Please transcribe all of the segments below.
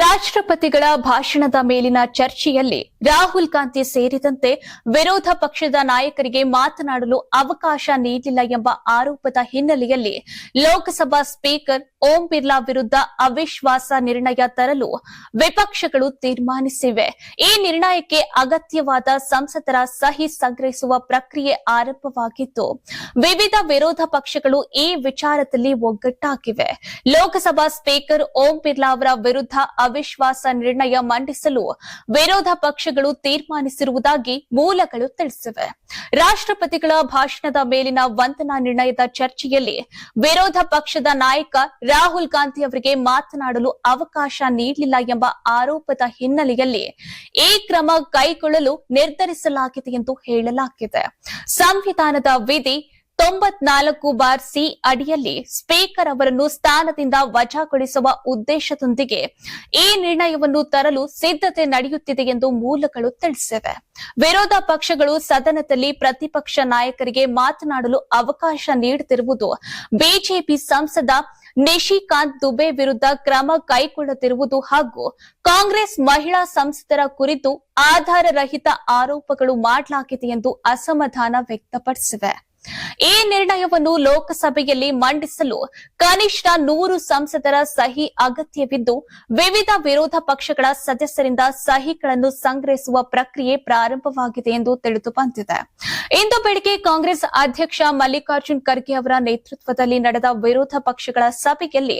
ರಾಷ್ಟ್ರಪತಿಗಳ ಭಾಷಣದ ಮೇಲಿನ ಚರ್ಚೆಯಲ್ಲಿ ರಾಹುಲ್ ಗಾಂಧಿ ಸೇರಿದಂತೆ ವಿರೋಧ ಪಕ್ಷದ ನಾಯಕರಿಗೆ ಮಾತನಾಡಲು ಅವಕಾಶ ನೀಡಿಲ್ಲ ಎಂಬ ಆರೋಪದ ಹಿನ್ನೆಲೆಯಲ್ಲಿ ಲೋಕಸಭಾ ಸ್ಪೀಕರ್ ಓಂ ಬಿರ್ಲಾ ವಿರುದ್ಧ ಅವಿಶ್ವಾಸ ನಿರ್ಣಯ ತರಲು ವಿಪಕ್ಷಗಳು ತೀರ್ಮಾನಿಸಿವೆ. ಈ ನಿರ್ಣಯಕ್ಕೆ ಅಗತ್ಯವಾದ ಸಂಸದರ ಸಹಿ ಸಂಗ್ರಹಿಸುವ ಪ್ರಕ್ರಿಯೆ ಆರಂಭವಾಗಿದ್ದು, ವಿವಿಧ ವಿರೋಧ ಪಕ್ಷಗಳು ಈ ವಿಚಾರದಲ್ಲಿ ಒಗ್ಗಟ್ಟಾಗಿವೆ. ಲೋಕಸಭಾ ಸ್ಪೀಕರ್ ಓಂ ಬಿರ್ಲಾ ಅವರ ವಿರುದ್ಧ ಅವಿಶ್ವಾಸ ನಿರ್ಣಯ ಮಂಡಿಸಲು ವಿರೋಧ ಪಕ್ಷಗಳು ತೀರ್ಮಾನಿಸಿರುವುದಾಗಿ ಮೂಲಗಳು ತಿಳಿಸಿವೆ. ರಾಷ್ಟ್ರಪತಿಗಳ ಭಾಷಣದ ಮೇಲಿನ ವಂದನಾ ನಿರ್ಣಯದ ಚರ್ಚೆಯಲ್ಲಿ ವಿರೋಧ ಪಕ್ಷದ ನಾಯಕ ರಾಹುಲ್ ಗಾಂಧಿ ಅವರಿಗೆ ಮಾತನಾಡಲು ಅವಕಾಶ ನೀಡಲಿಲ್ಲ ಎಂಬ ಆರೋಪದ ಹಿನ್ನೆಲೆಯಲ್ಲಿ ಈ ಕ್ರಮ ಕೈಗೊಳ್ಳಲು ನಿರ್ಧರಿಸಲಾಗಿದೆ ಎಂದು ಹೇಳಲಾಗಿದೆ. ಸಂವಿಧಾನದ ವಿಧಿ 94(ಸಿ) ಅಡಿಯಲ್ಲಿ ಸ್ಪೀಕರ್ ಅವರನ್ನು ಸ್ಥಾನದಿಂದ ವಜಾಗೊಳಿಸುವ ಉದ್ದೇಶದೊಂದಿಗೆ ಈ ನಿರ್ಣಯವನ್ನು ತರಲು ಸಿದ್ಧತೆ ನಡೆಯುತ್ತಿದೆ ಎಂದು ಮೂಲಗಳು ತಿಳಿಸಿವೆ. ವಿರೋಧ ಪಕ್ಷಗಳು ಸದನದಲ್ಲಿ ಪ್ರತಿಪಕ್ಷ ನಾಯಕರಿಗೆ ಮಾತನಾಡಲು ಅವಕಾಶ ನೀಡುತ್ತಿರುವುದು, ಬಿಜೆಪಿ ಸಂಸದ ನಿಶಿಕಾಂತ್ ದುಬೆ ವಿರುದ್ಧ ಕ್ರಮ ಕೈಗೊಳ್ಳುತ್ತಿರುವುದು ಹಾಗೂ ಕಾಂಗ್ರೆಸ್ ಮಹಿಳಾ ಸಂಸದರ ಕುರಿತು ಆಧಾರರಹಿತ ಆರೋಪಗಳು ಮಾಡಲಾಗಿದೆ ಎಂದು ಅಸಮಾಧಾನ ವ್ಯಕ್ತಪಡಿಸಿವೆ. ಈ ನಿರ್ಣಯವನ್ನು ಲೋಕಸಭೆಯಲ್ಲಿ ಮಂಡಿಸಲು ಕನಿಷ್ಠ 100 ಸಂಸದರ ಸಹಿ ಅಗತ್ಯವಿದ್ದು, ವಿವಿಧ ವಿರೋಧ ಪಕ್ಷಗಳ ಸದಸ್ಯರಿಂದ ಸಹಿಗಳನ್ನು ಸಂಗ್ರಹಿಸುವ ಪ್ರಕ್ರಿಯೆ ಪ್ರಾರಂಭವಾಗಿದೆ ಎಂದು ತಿಳಿದುಬಂದಿದೆ. ಇಂದು ಬೆಳಗ್ಗೆ ಕಾಂಗ್ರೆಸ್ ಅಧ್ಯಕ್ಷ ಮಲ್ಲಿಕಾರ್ಜುನ್ ಖರ್ಗೆ ಅವರ ನೇತೃತ್ವದಲ್ಲಿ ನಡೆದ ವಿರೋಧ ಪಕ್ಷಗಳ ಸಭೆಯಲ್ಲಿ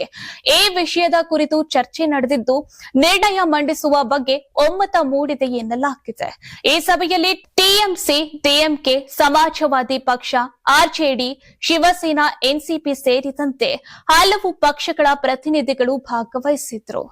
ಈ ವಿಷಯದ ಕುರಿತು ಚರ್ಚೆ ನಡೆದಿದ್ದು, ನಿರ್ಣಯ ಮಂಡಿಸುವ ಬಗ್ಗೆ ಒಮ್ಮತ ಮೂಡಿದೆ ಎನ್ನಲಾಗಿದೆ. ಈ ಸಭೆಯಲ್ಲಿ ಟಿಎಂಸಿ, ಡಿಎಂಕೆ, ಸಮಾಜವಾದಿ ಪಕ್ಷ, ಆರ್ಜೆಡಿ, ಶಿವಸೇನಾ, ಎನ್ಸಿಪಿ ಸೇರಿದಂತೆ ಹಲವು ಪಕ್ಷಗಳ ಪ್ರತಿನಿಧಿಗಳು ಭಾಗವಹಿಸಿದ್ರು.